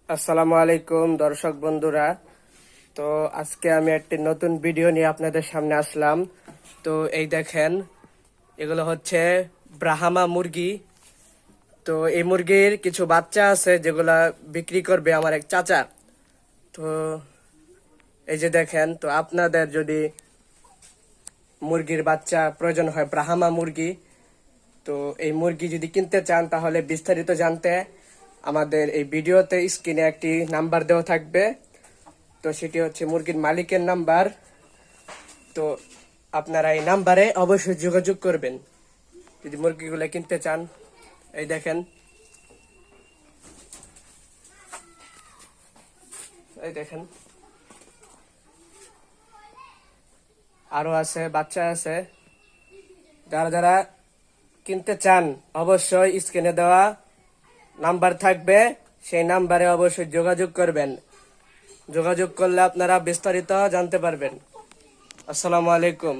আসসালামু আলাইকুম দর্শক বন্ধুরা। তো আজকে আমি একটি নতুন ভিডিও নিয়ে আপনাদের সামনে আসলাম। তো এই দেখেন, এগুলো হচ্ছে ব্রাহ্মা মুরগি। তো এই মুরগির কিছু বাচ্চা আছে যেগুলা বিক্রি করবে আমার এক চাচা। তো এই যে দেখেন, তো আপনাদের যদি মুরগির বাচ্চা প্রয়োজন হয়, ব্রাহ্মা মুরগি, তো এই মুরগি যদি কিনতে চান তাহলে বিস্তারিত জানতে আমাদের এই ভিডিওতে স্ক্রিনে একটি নাম্বার দেওয়া থাকবে। তো সেটি হচ্ছে মুরগির মালিকের নাম্বার। তো আপনারা এই নাম্বারে অবশ্যই যোগাযোগ করবেন যদি মুরগিগুলো কিনতে চান। এই দেখেন, এই দেখেন, আরো আছে, বাচ্চা আছে। যারা যারা কিনতে চান অবশ্যই স্ক্রিনে দেওয়া নাম্বার থাকবে, সেই নাম্বারে অবশ্যই যোগাযোগ করবেন। যোগাযোগ করলে আপনারা বিস্তারিত জানতে পারবেন। আসসালামু আলাইকুম।